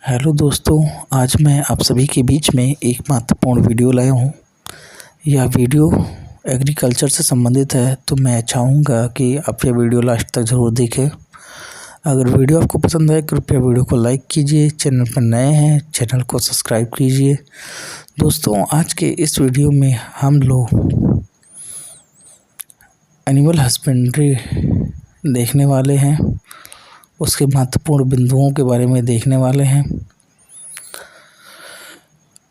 Hello दोस्तों, आज मैं आप सभी के बीच में एक महत्वपूर्ण वीडियो लाया हूँ। यह वीडियो एग्रीकल्चर से संबंधित है, तो मैं चाहूँगा कि आप यह वीडियो लास्ट तक ज़रूर देखें। अगर वीडियो आपको पसंद आए कृपया वीडियो को लाइक कीजिए। चैनल पर नए हैं चैनल को सब्सक्राइब कीजिए। दोस्तों, आज के इस वीडियो में हम लोग एनिमल हस्बेंड्री देखने वाले हैं, उसके महत्वपूर्ण बिंदुओं के बारे में देखने वाले हैं।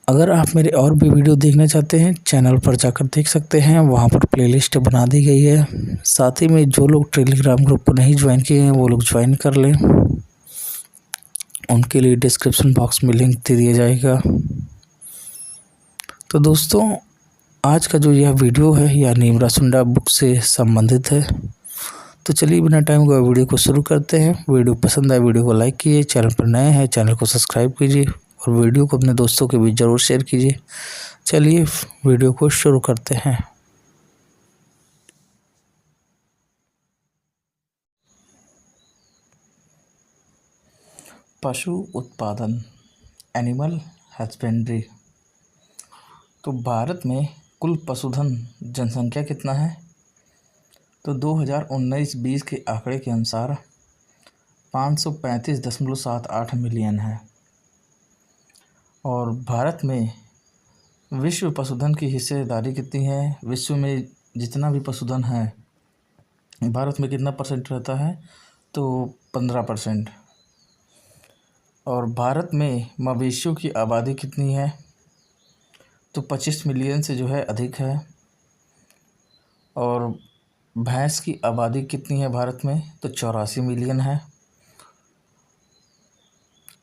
अगर आप मेरे और भी वीडियो देखना चाहते हैं चैनल पर जाकर देख सकते हैं, वहाँ पर प्लेलिस्ट बना दी गई है। साथ ही में जो लोग टेलीग्राम ग्रुप को नहीं ज्वाइन किए हैं वो लोग ज्वाइन कर लें, उनके लिए डिस्क्रिप्शन बॉक्स में लिंक दे दिया जाएगा। तो दोस्तों, आज का जो यह वीडियो है यह नीमरा सुंडा बुक से संबंधित है। तो चलिए बिना टाइम गवाए वीडियो को शुरू करते हैं। वीडियो पसंद आए वीडियो को लाइक कीजिए, चैनल पर नए हैं चैनल को सब्सक्राइब कीजिए और वीडियो को अपने दोस्तों के बीच ज़रूर शेयर कीजिए। चलिए वीडियो को शुरू करते हैं। पशु उत्पादन, एनिमल हस्बेंड्री। तो भारत में कुल पशुधन जनसंख्या कितना है? तो 2019-20 के आंकड़े के अनुसार 535.78 मिलियन है। और भारत में विश्व पशुधन की हिस्सेदारी कितनी है? विश्व में जितना भी पशुधन है भारत में कितना परसेंट रहता है? तो 15%। और भारत में मवेशियों की आबादी कितनी है? तो 25 मिलियन से जो है अधिक है। और भैंस की आबादी कितनी है भारत में? तो 84 मिलियन है।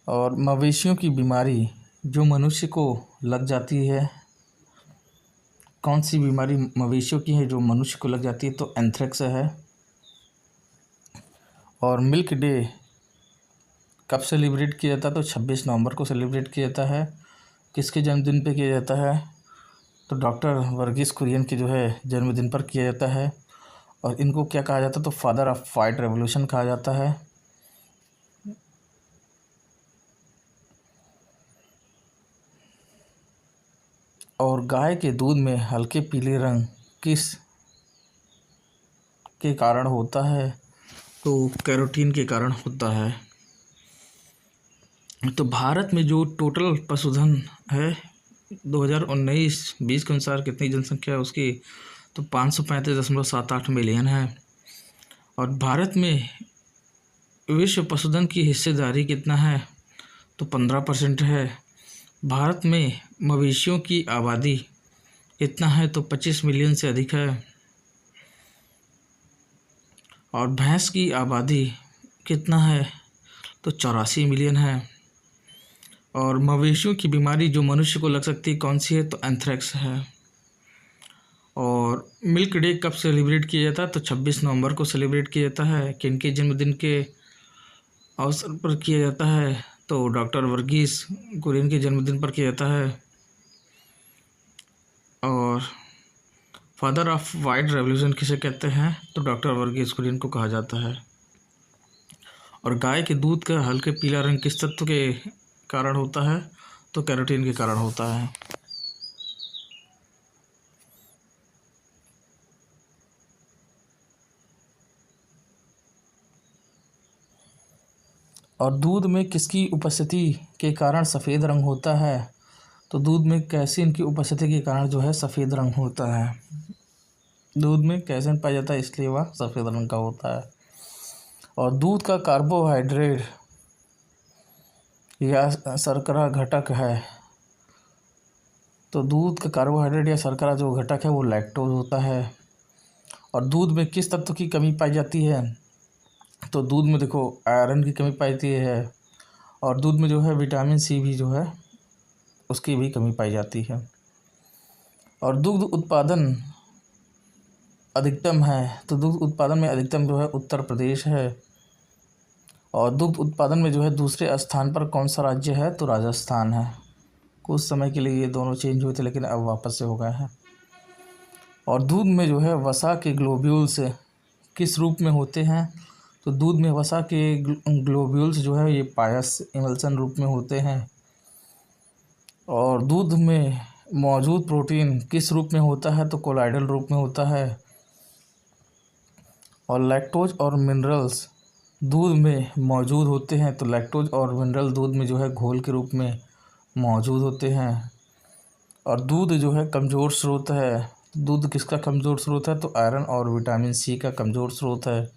और मवेशियों की बीमारी जो मनुष्य को लग जाती है, कौन सी बीमारी मवेशियों की है जो मनुष्य को लग जाती है? तो एंथ्रेक्स है। और मिल्क डे कब सेलिब्रेट किया जाता है? तो 26 नवंबर को सेलिब्रेट किया जाता है। किसके जन्मदिन पे किया जाता है? तो डॉक्टर वर्गीस कुरियन के जो है जन्मदिन पर किया जाता है। और इनको क्या कहा जाता है? तो फादर ऑफ व्हाइट रेवोल्यूशन कहा जाता है। और गाय के दूध में हल्के पीले रंग किस के कारण होता है? तो कैरोटीन के कारण होता है। तो भारत में जो टोटल पशुधन है 2019-20 के अनुसार कितनी जनसंख्या है उसकी? तो 535.78 मिलियन है। और भारत में विश्व पशुधन की हिस्सेदारी कितना है? तो 15% है। भारत में मवेशियों की आबादी कितना है? तो 25 मिलियन से अधिक है। और भैंस की आबादी कितना है? तो 84 मिलियन है। और मवेशियों की बीमारी जो मनुष्य को लग सकती है कौन सी है? तो एंथ्रेक्स है। और मिल्क डे कब सेलिब्रेट किया जाता है? तो 26 नवंबर को सेलिब्रेट किया जाता है। किनके जन्मदिन के अवसर पर किया जाता है? तो डॉक्टर वर्गीस कुरियन के जन्मदिन पर किया जाता है। और फादर ऑफ व्हाइट रेवोल्यूशन किसे कहते हैं? तो डॉक्टर वर्गीस कुरियन को कहा जाता है। और गाय के दूध का हल्के पीला रंग किस तत्व के कारण होता है? तो कैरोटीन के कारण होता है। और दूध में किसकी उपस्थिति के कारण सफ़ेद रंग होता है? तो दूध में कैसीन की उपस्थिति के कारण जो है सफ़ेद रंग होता है। दूध में कैसीन पाया जाता है इसलिए वह सफ़ेद रंग का होता है। और दूध का कार्बोहाइड्रेट या शर्करा घटक है, तो दूध का कार्बोहाइड्रेट या शर्करा जो घटक है वो लैक्टोज होता है। और दूध में किस तत्व की कमी पाई जाती है? तो दूध में देखो आयरन की कमी पाई जाती है। और दूध में जो है विटामिन सी भी जो है उसकी भी कमी पाई जाती है। और दुग्ध उत्पादन अधिकतम है, तो दुग्ध उत्पादन में अधिकतम जो है उत्तर प्रदेश है। और दुग्ध उत्पादन में जो है दूसरे स्थान पर कौन सा राज्य है? तो राजस्थान है। कुछ समय के लिए ये दोनों चेंज हुए थे लेकिन अब वापस से हो गए हैं। और दूध में जो है वसा के ग्लोब्यूल्स किस रूप में होते हैं? तो दूध में वसा के ग्लोब्यूल्स जो है ये पायस इमल्सन रूप में होते हैं। और दूध में मौजूद प्रोटीन किस रूप में होता है, तो कोलाइडल रूप में होता है। और लैक्टोज और मिनरल्स दूध में मौजूद होते हैं, तो लैक्टोज और मिनरल दूध में जो है घोल के रूप में मौजूद होते हैं। और दूध जो है कमज़ोर स्रोत है। दूध किसका कमज़ोर स्रोत है, तो आयरन और विटामिन सी का कमज़ोर स्रोत है।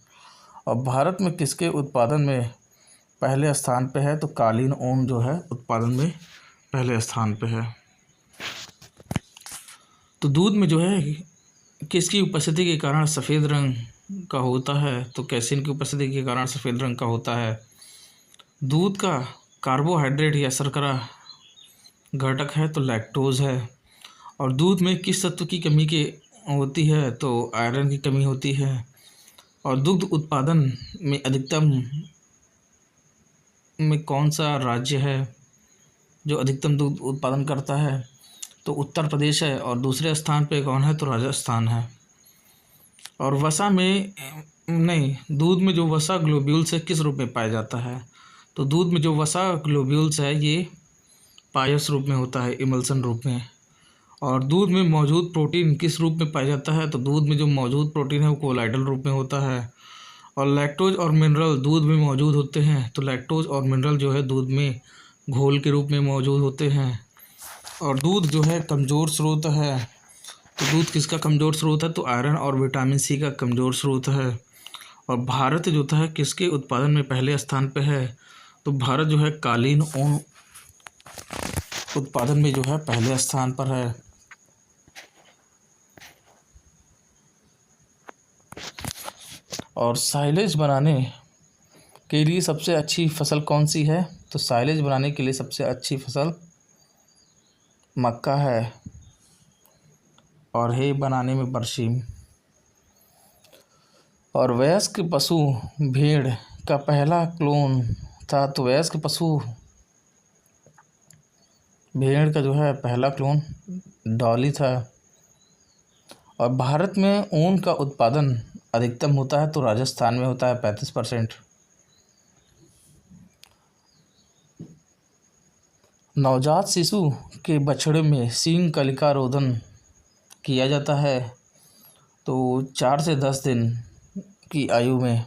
और भारत में किसके उत्पादन में पहले स्थान पे है, तो कालीन ऊन जो है उत्पादन में पहले स्थान पे है। तो दूध में जो है किसकी उपस्थिति के कारण सफ़ेद रंग का होता है, तो कैसीन की उपस्थिति के कारण सफ़ेद रंग का होता है। दूध का कार्बोहाइड्रेट या शर्करा घटक है, तो लैक्टोज है। और दूध में किस तत्व की कमी के होती है, तो आयरन की कमी होती है। और दुग्ध उत्पादन में अधिकतम में कौन सा राज्य है जो अधिकतम दूध उत्पादन करता है, तो उत्तर प्रदेश है। और दूसरे स्थान पे कौन है, तो राजस्थान है। और वसा में नहीं, दूध में जो वसा ग्लोब्यूल्स है किस रूप में पाया जाता है, तो दूध में जो वसा ग्लोब्यूल्स है ये पायस रूप में होता है, इमल्सन रूप में। और दूध में मौजूद प्रोटीन किस रूप में पाया जाता है, तो दूध में जो मौजूद प्रोटीन है वो कोलाइडल रूप में होता है। और लैक्टोज और मिनरल दूध में मौजूद होते हैं, तो लैक्टोज और मिनरल जो है दूध में घोल के रूप में मौजूद होते हैं। और दूध जो है कमज़ोर स्रोत है, तो दूध किसका कमज़ोर स्रोत है, तो आयरन और विटामिन सी का कमज़ोर स्रोत है। और भारत जो है किसके उत्पादन में पहले स्थान पे है, तो भारत जो है कालीन ऊन उत्पादन में जो है पहले स्थान पर है। और साइलेज बनाने के लिए सबसे अच्छी फसल कौन सी है, तो साइलेज बनाने के लिए सबसे अच्छी फसल मक्का है। और है बनाने में बरसीम। और वयस्क पशु भेड़ का पहला क्लोन था, तो वयस्क पशु भेड़ का जो है पहला क्लोन डॉली था। और भारत में ऊन का उत्पादन अधिकतम होता है, तो राजस्थान में होता है 35%। नवजात शिशु के बछड़े में सींग कलिका रोधन किया जाता है, तो 4 से 10 दिन की आयु में।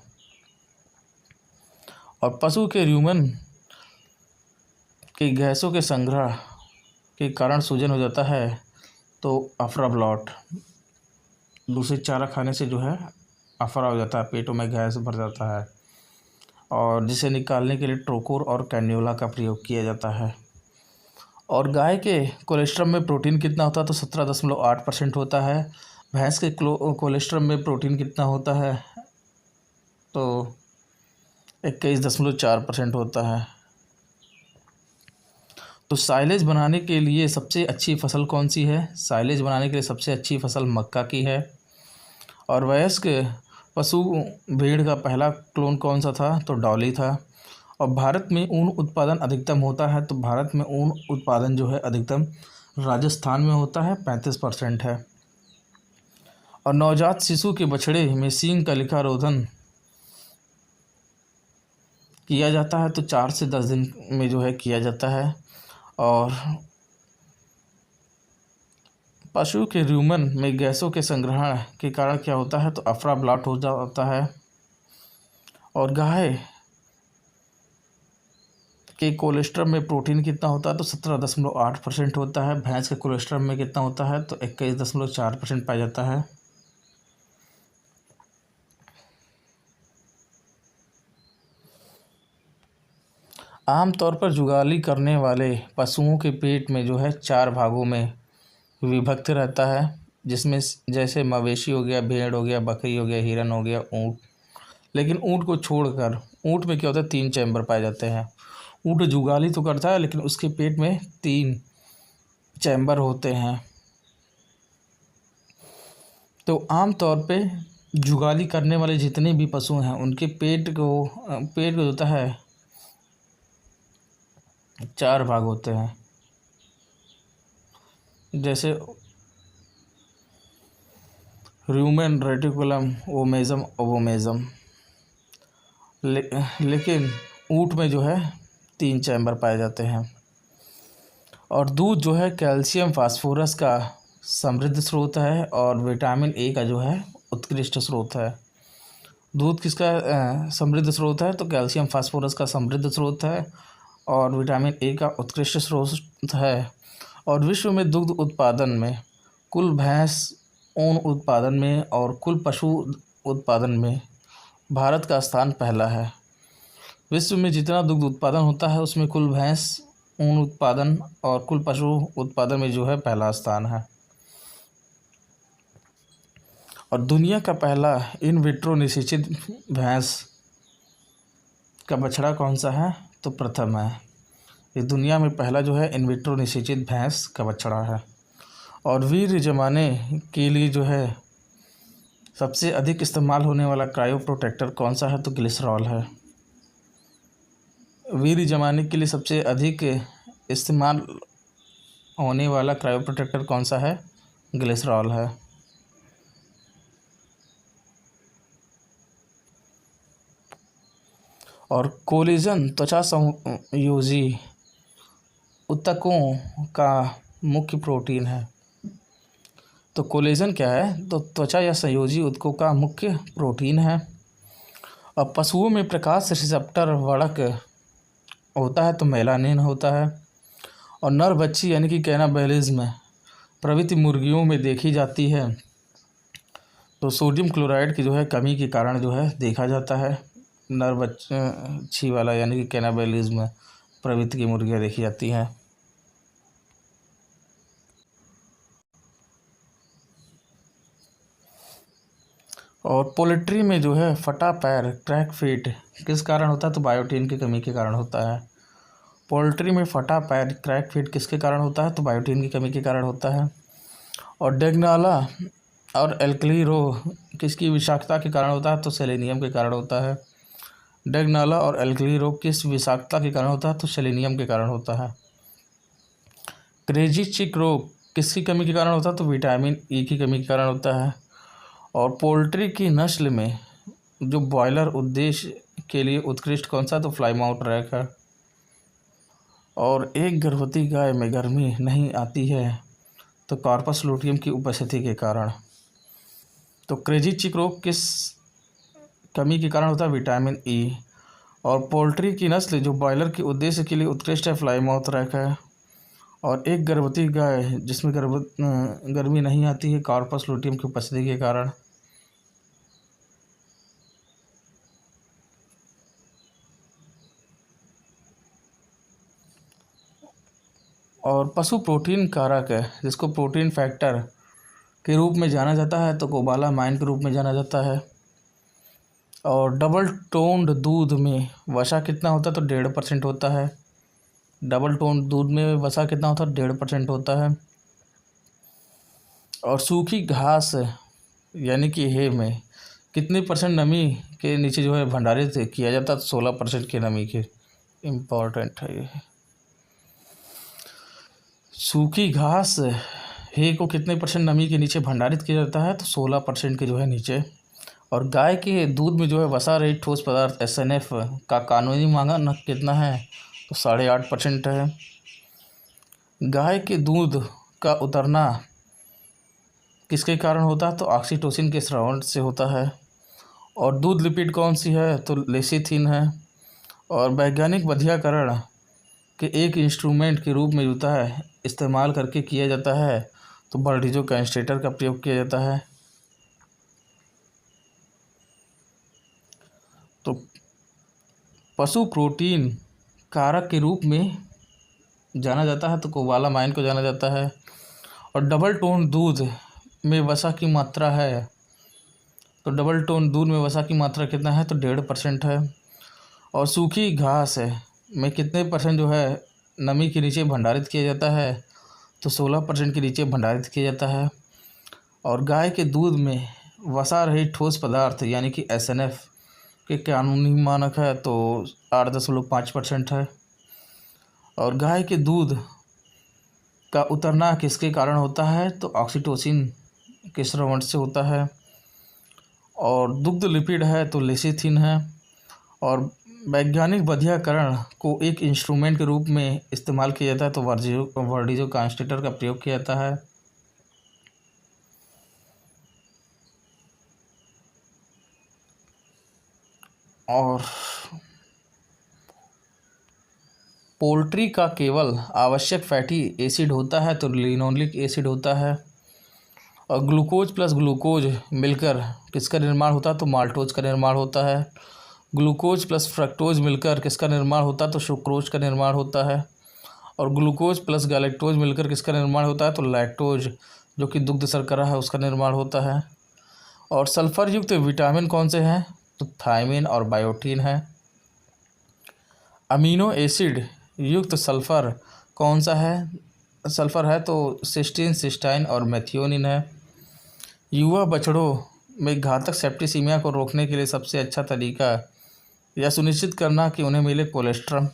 और पशु के र्यूमन के गैसों के संग्रह के कारण सूजन हो जाता है, तो अफरा ब्लॉट। दूसरे चारा खाने से जो है अफरा हो जाता है, पेटों में गैस भर जाता है। और जिसे निकालने के लिए ट्रोकोर और कैन्यूला का प्रयोग किया जाता है। और गाय के कोलेस्ट्रम में प्रोटीन कितना होता है, तो 17.8% होता है। भैंस के कोलेस्ट्रम में प्रोटीन कितना होता है, तो 21.4% होता है। तो साइलेज बनाने के लिए सबसे अच्छी फसल कौन सी है, साइलेज बनाने के लिए सबसे अच्छी फसल मक्का की है। और वयस्क पशु भेड़ का पहला क्लोन कौन सा था, तो डॉली था। और भारत में ऊन उत्पादन अधिकतम होता है, तो भारत में ऊन उत्पादन जो है अधिकतम राजस्थान में होता है, 35% है। और नवजात शिशु के बछड़े में सींग कलिका रोधन किया जाता है, तो 4 से 10 दिन में जो है किया जाता है। और पशु के र्यूमन में गैसों के संग्रहण के कारण क्या होता है, तो अफरा ब्लॉट हो जाता है। और गाय के कोलेस्ट्रम में प्रोटीन कितना होता है, तो 17.8% होता है। भैंस के कोलेस्ट्रम में कितना होता है, तो 21.4% पाया जाता है। आमतौर पर जुगाली करने वाले पशुओं के पेट में जो है 4 भागों में विभक्त रहता है, जिसमें जैसे मवेशी हो गया, भेड़ हो गया, बकरी हो गया, हिरन हो गया, ऊँट। लेकिन ऊँट को छोड़कर ऊँट में क्या होता है, 3 चैम्बर पाए जाते हैं। ऊँट जुगाली तो करता है, लेकिन उसके पेट में 3 चैम्बर होते हैं। तो आमतौर पे जुगाली करने वाले जितने भी पशु हैं उनके पेट को होता है 4 भाग होते हैं, जैसे र्यूमेन, रेटिकुलम, ओमेजम, ओवोमेजम। लेकिन ऊँट में जो है 3 चैम्बर पाए जाते हैं। और दूध जो है कैल्शियम फास्फोरस का समृद्ध स्रोत है और विटामिन ए का जो है उत्कृष्ट स्रोत है। दूध किसका समृद्ध स्रोत है? तो कैल्शियम फास्फोरस का समृद्ध स्रोत है और विटामिन ए का उत्कृष्ट स्रोत है। और विश्व में दुग्ध उत्पादन में, कुल भैंस ऊन उत्पादन में और कुल पशु उत्पादन में भारत का स्थान पहला है। विश्व में जितना दुग्ध उत्पादन होता है उसमें कुल भैंस ऊन उत्पादन और कुल पशु उत्पादन में जो है पहला स्थान है। और दुनिया का पहला इन विट्रो निषेचित भैंस का बछड़ा कौन सा है? तो प्रथम है। ये दुनिया में पहला जो है इन विट्रो निषेचित भैंस का बछड़ा है। और वीर्य जमाने के लिए जो है सबसे अधिक इस्तेमाल होने वाला क्रायो प्रोटेक्टर कौन सा है? तो ग्लिसरॉल है। वीर्य जमाने के लिए सबसे अधिक इस्तेमाल होने वाला क्रायो प्रोटेक्टर कौन सा है? ग्लिसरॉल है। और कोलेजन त्वचा संयोजी ऊतकों का मुख्य प्रोटीन है। तो कोलेजन क्या है? तो त्वचा या संयोजी ऊतकों का मुख्य प्रोटीन है। अब पशुओं में प्रकाश रिसेप्टर वर्णक होता है तो मेलानिन होता है। और नर बच्ची यानी कि कैनाबैलिज्म प्रभृति मुर्गियों में देखी जाती है तो सोडियम क्लोराइड की जो है कमी के कारण जो है देखा जाता है। नर बच्ची वाला यानी कि कैनाबैलिज्म प्रभृति की मुर्गियाँ देखी जाती हैं। और पोल्ट्री में जो है फटा पैर क्रैक फीट किस कारण होता है? तो बायोटीन की कमी के कारण होता है। पोल्ट्री में फटा पैर क्रैक फीट किसके कारण होता है? तो बायोटीन की कमी के कारण होता है। और डेगनाला और एल्कली रोग किसकी विषाक्तता के कारण होता है? तो सेलेनियम के कारण होता है। डेगनाला और एल्कली रोग किस विषाक्तता के कारण होता है? तो सेलेनियम के कारण होता है। क्रेजी चिक रोग किसकी कमी के कारण होता है? तो विटामिन ई की कमी के कारण होता है। और पोल्ट्री की नस्ल में जो बॉयलर उद्देश्य के लिए उत्कृष्ट कौन सा? तो प्लायमाउथ रैक है। और एक गर्भवती गाय में गर्मी नहीं आती है तो कार्पस लूटियम की उपस्थिति के कारण। तो क्रेजी चिक रोग किस कमी के कारण होता है? Vitamin E. और पोल्ट्री की नस्ल जो बॉयलर के उद्देश्य के लिए उत्कृष्ट है प्लायमाउथ रैक है। और एक गर्भवती गाय जिसमें गर्मी नहीं आती है कार्पस लूटियम की उपस्थिति के कारण। और पशु प्रोटीन कारक है जिसको प्रोटीन फैक्टर के रूप में जाना जाता है तो कोबालामाइन के रूप में जाना जाता है। और डबल टोन्ड दूध में वसा कितना होता है? तो 1.5% होता है। डबल टोन्ड दूध में वसा कितना होता है? 1.5% होता है। और सूखी घास यानी कि हे में कितने % नमी के नीचे जो है भंडारित किया जाता है? तो 16% की नमी के। इम्पॉर्टेंट है ये। सूखी घास हे को कितने % नमी के नीचे भंडारित किया जाता है? तो 16% के जो है नीचे। और गाय के दूध में जो है वसा रहित ठोस पदार्थ SNF का कानूनी मानक कितना है? तो 8.5% है। गाय के दूध का उतरना किसके कारण होता है? तो ऑक्सीटोसिन के स्रावन से होता है। और दूध लिपिड कौन सी है? तो लेसिथिन है। और वैज्ञानिक बधियाकरण के एक इंस्ट्रूमेंट के रूप में होता है इस्तेमाल करके किया जाता है तो बर्डिजो कैंस्ट्रेटर का प्रयोग किया जाता है। तो पशु प्रोटीन कारक के रूप में जाना जाता है तो कोबालामाइन को जाना जाता है। और डबल टोन दूध में वसा की मात्रा है तो डबल टोन दूध में वसा की मात्रा कितना है? तो 1.5% है। और सूखी घास में कितने % जो है नमी के नीचे भंडारित किया जाता है? तो 16% के नीचे भंडारित किया जाता है। और गाय के दूध में वसा रहित ठोस पदार्थ यानी कि SNF के कानूनी मानक है तो 8.5% है। और गाय के दूध का उतरना किसके कारण होता है? तो ऑक्सीटोसिन के स्रावन से होता है। और दुग्ध लिपिड है तो लेसिथिन है। और वैज्ञानिक बधियाकरण को एक इंस्ट्रूमेंट के रूप में इस्तेमाल किया जाता है तो वर्डिज़ो कांस्टेटर का प्रयोग किया जाता है। और पोल्ट्री का केवल आवश्यक फैटी एसिड होता है तो लिनोलिक एसिड होता है। और ग्लूकोज प्लस ग्लूकोज मिलकर किसका निर्माण होता है तो माल्टोज का निर्माण होता है। ग्लूकोज प्लस फ्रक्टोज मिलकर किसका निर्माण होता है तो सुक्रोज का निर्माण होता है। और ग्लूकोज प्लस गैलेक्टोज मिलकर किसका निर्माण होता है तो लैक्टोज जो कि दुग्ध शर्करा है उसका निर्माण होता है। और सल्फर युक्त विटामिन कौन से हैं तो थायमिन और बायोटीन है। अमीनो एसिड युक्त सल्फर कौन सा है सल्फर है तो सिस्टीन, सिस्टाइन और मेथियोनिन है। युवा बछड़ों में घातक सेप्टिसीमिया को रोकने के लिए सबसे अच्छा तरीका यह सुनिश्चित करना कि उन्हें मिले कोलेस्ट्रम।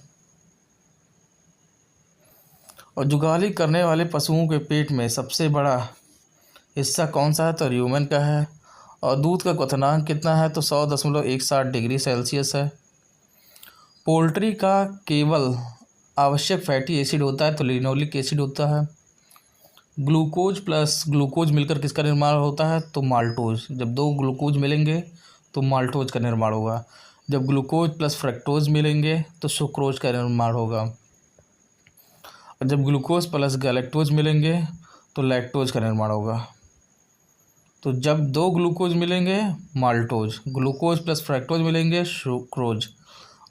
और जुगाली करने वाले पशुओं के पेट में सबसे बड़ा हिस्सा कौन सा है तो र्यूमेन का है। और दूध का क्वथनांक कितना है तो 100.17 डिग्री सेल्सियस है। पोल्ट्री का केवल आवश्यक फैटी एसिड होता है तो लिनोलिक एसिड होता है। ग्लूकोज प्लस ग्लूकोज मिलकर किसका निर्माण होता है तो माल्टोज। जब दो ग्लूकोज मिलेंगे तो माल्टोज का निर्माण होगा। जब ग्लूकोज प्लस फ्रक्टोज मिलेंगे तो सुक्रोज का निर्माण होगा। और जब ग्लूकोज प्लस गैलेक्टोज मिलेंगे तो लैक्टोज का निर्माण होगा। तो जब दो ग्लूकोज मिलेंगे माल्टोज, ग्लूकोज प्लस फ्रक्टोज मिलेंगे सुक्रोज,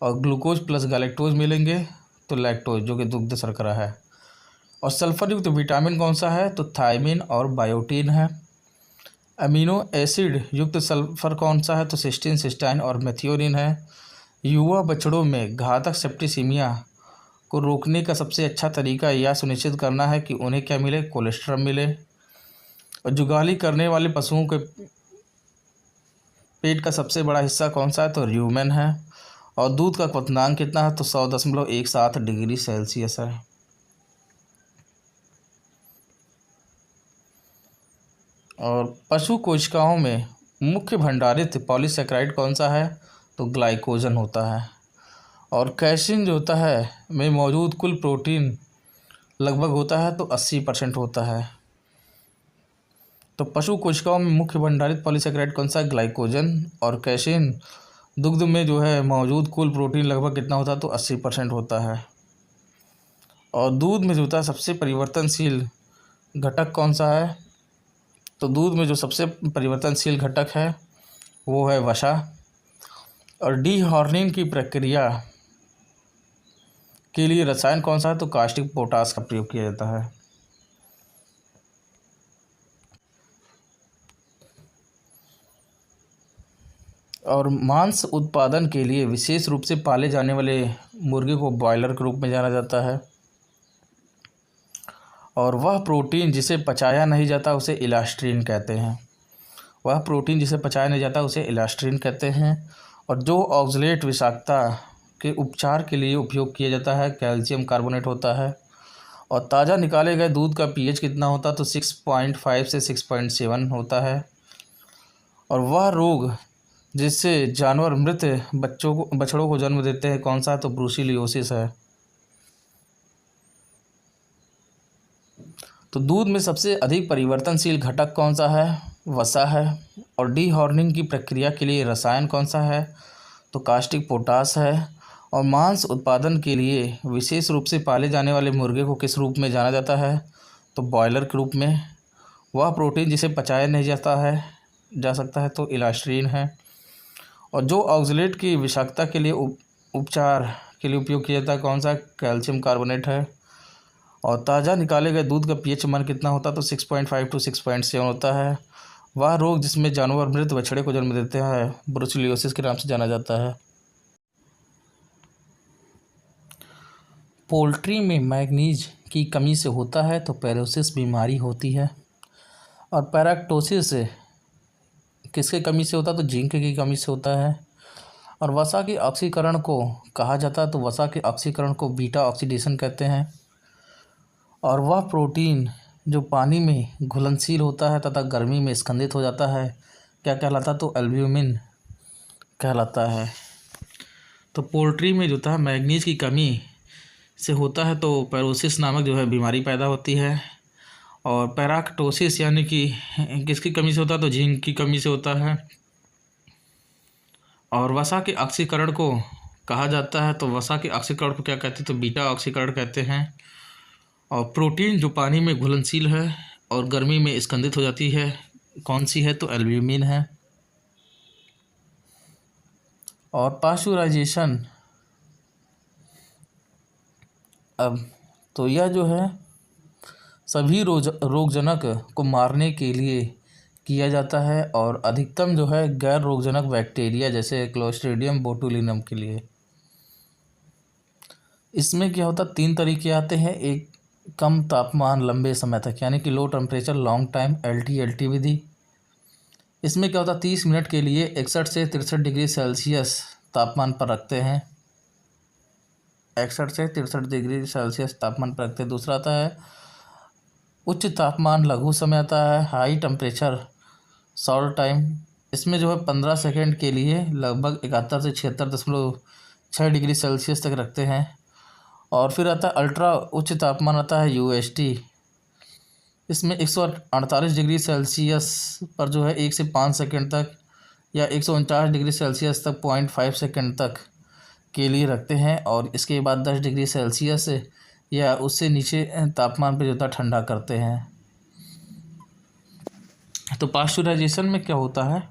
और ग्लूकोज प्लस गैलेक्टोज मिलेंगे तो लैक्टोज जो कि दुग्ध शर्करा है। और सल्फर युक्त विटामिन कौन सा है तो थायमिन और बायोटीन है। अमीनो एसिड युक्त सल्फर कौन सा है तो सिस्टीन, सिस्टाइन और मेथियोनिन है। युवा बछड़ों में घातक सेप्टिसीमिया को रोकने का सबसे अच्छा तरीका यह सुनिश्चित करना है कि उन्हें क्या मिले कोलेस्ट्रम मिले। और जुगाली करने वाले पशुओं के पेट का सबसे बड़ा हिस्सा कौन सा है तो र्यूमेन है। और दूध का क्वथनांक कितना है तो 100.17 डिग्री सेल्सियस है। और पशु कोशिकाओं में मुख्य भंडारित पॉलीसेकेराइड कौन सा है तो ग्लाइकोजन होता है। और कैसिन जो होता है में मौजूद कुल प्रोटीन लगभग होता है तो 80% होता है। तो पशु कोशिकाओं में मुख्य भंडारित पॉलीसेकेराइड कौन सा है ग्लाइकोजन। और कैसिन दुग्ध में जो है मौजूद कुल प्रोटीन लगभग कितना होता है तो 80% होता है। और दूध में जो होता है सबसे परिवर्तनशील घटक कौन सा है तो दूध में जो सबसे परिवर्तनशील घटक है वो है वसा। और डीहॉर्निंग की प्रक्रिया के लिए रसायन कौन सा है तो कास्टिक पोटास का प्रयोग किया जाता है। और मांस उत्पादन के लिए विशेष रूप से पाले जाने वाले मुर्गे को बॉयलर के रूप में जाना जाता है। और वह प्रोटीन जिसे पचाया नहीं जाता उसे इलास्ट्रीन कहते हैं। वह प्रोटीन जिसे पचाया नहीं जाता उसे इलास्ट्रीन कहते हैं। और जो ऑक्सलेट विषाक्तता के उपचार के लिए उपयोग किया जाता है कैल्शियम कार्बोनेट होता है। और ताज़ा निकाले गए दूध का पीएच कितना होता है तो 6.5 से 6.7 होता है। और वह रोग जिससे जानवर मृत बछड़ों को जन्म देते हैं कौन सा है तो ब्रूसिलियोसिस है। तो दूध में सबसे अधिक परिवर्तनशील घटक कौन सा है वसा है। और डीहॉर्निंग की प्रक्रिया के लिए रसायन कौन सा है तो कास्टिक पोटास है। और मांस उत्पादन के लिए विशेष रूप से पाले जाने वाले मुर्गे को किस रूप में जाना जाता है तो बॉयलर के रूप में। वह प्रोटीन जिसे पचाया नहीं जा सकता है तो इलास्ट्रीन है। और जो ऑक्सलेट की विषाक्तता के लिए उपचार के लिए उपयोग किया जाता है कौन सा कैल्शियम कार्बोनेट है। और ताज़ा निकाले गए दूध का पीएच मान कितना होता है तो 6.5 to 6.7 होता है। वह रोग जिसमें जानवर मृत बछड़े को जन्म देते हैं ब्रूसिलियोसिस के नाम से जाना जाता है। पोल्ट्री में मैग्नीज की कमी से होता है तो पैरोसिस बीमारी होती है। और पैराक्टोसिस किसके कमी से होता है तो जिंक की कमी से होता है। और वसा के ऑक्सीकरण को कहा जाता है तो वसा के ऑक्सीकरण को बीटा ऑक्सीडेशन कहते हैं। और वह प्रोटीन जो पानी में घुलनशील होता है तथा गर्मी में स्कंदित हो जाता है क्या कहलाता है तो एल्ब्यूमिन कहलाता है। तो पोल्ट्री में जो होता है मैग्नीज की कमी से होता है तो पैरोसिस नामक जो है बीमारी पैदा होती है। और पैराक्टोसिस यानी कि किसकी कमी से होता है तो जिंक की कमी से होता है। और वसा के ऑक्सीकरण को कहा जाता है, तो वसा के ऑक्सीकरण को क्या कहते हैं तो बीटा ऑक्सीकरण कहते हैं। और प्रोटीन जो पानी में घुलनशील है और गर्मी में स्कंदित हो जाती है, कौन सी है तो एल्ब्यूमिन है। और पास्चुराइजेशन, अब तो यह जो है सभी रोगजनक को मारने के लिए किया जाता है और अधिकतम जो है गैर रोगजनक बैक्टीरिया जैसे क्लोस्ट्रीडियम बोटुलिनम के लिए। इसमें क्या होता है 3 तरीके आते हैं। एक कम तापमान लंबे समय तक यानी कि low temperature long time LT विधि। इसमें क्या होता है 30 मिनट के लिए 61 से 63 डिग्री सेल्सियस तापमान पर रखते हैं। 61 से 63 डिग्री सेल्सियस तापमान पर रखते हैं। दूसरा आता है उच्च तापमान लघु समय आता है हाई टेम्परेचर शॉर्ट टाइम। इसमें जो है 15 सेकेंड के लिए लगभग 71 से 76.6 डिग्री सेल्सियस तक रखते हैं। और फिर आता है अल्ट्रा उच्च तापमान आता है UST। इसमें 148 डिग्री सेल्सियस पर जो है 1 से 5 सेकेंड तक या 149 डिग्री सेल्सियस तक 0.5 सेकेंड तक के लिए रखते हैं। और इसके बाद 10 डिग्री सेल्सियस या उससे नीचे तापमान पर जो ठंडा करते हैं। तो पास्चुराइजेशन में क्या होता है,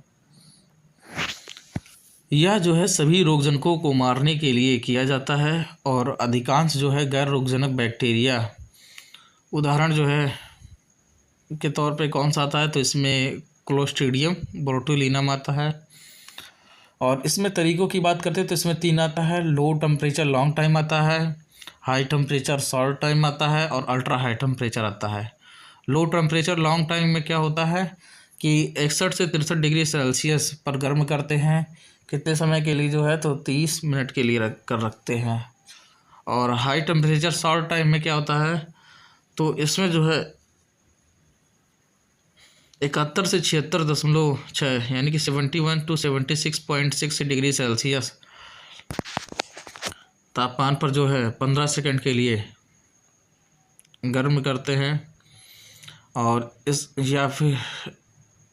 यह जो है सभी रोगजनकों को मारने के लिए किया जाता है और अधिकांश जो है गैर रोगजनक बैक्टीरिया, उदाहरण जो है के तौर पे कौन सा आता है तो इसमें क्लोस्ट्रीडियम बोटुलिनम आता है। और इसमें तरीक़ों की बात करते हैं तो इसमें 3 आता है। लो टेम्परेचर लॉन्ग टाइम आता है, हाई टेम्परेचर शॉर्ट टाइम आता है और अल्ट्रा हाई टेम्परेचर आता है। लो टेम्परेचर लॉन्ग टाइम में क्या होता है कि 61 से 63 डिग्री सेल्सियस पर गर्म करते हैं। कितने समय के लिए जो है तो 30 मिनट के लिए रखते हैं। और हाई टेम्परेचर शॉर्ट टाइम में क्या होता है तो इसमें जो है 71 से 76.6 यानी कि 71 to 76.6 डिग्री सेल्सियस तापमान पर जो है 15 सेकंड के लिए गर्म करते हैं। और फिर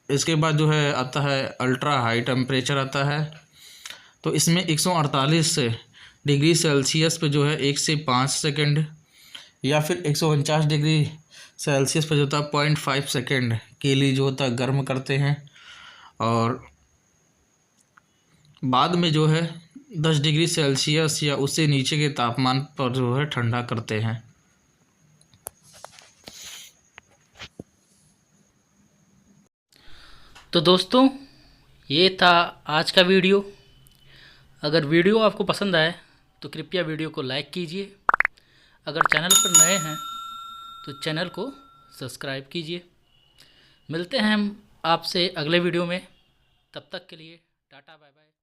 इसके बाद जो है आता है अल्ट्रा हाई टेम्परेचर आता है। तो इसमें 148 डिग्री सेल्सियस पे जो है 1 से 5 सेकंड या फिर 149 डिग्री सेल्सियस पर जो होता है 0.5 सेकंड के लिए जो होता है गर्म करते हैं। और बाद में जो है 10 डिग्री सेल्सियस या उससे नीचे के तापमान पर जो है ठंडा करते हैं। तो दोस्तों ये था आज का वीडियो। अगर वीडियो आपको पसंद आए तो कृपया वीडियो को लाइक कीजिए। अगर चैनल पर नए हैं तो चैनल को सब्सक्राइब कीजिए। मिलते हैं हम आपसे अगले वीडियो में, तब तक के लिए टाटा बाय बाय।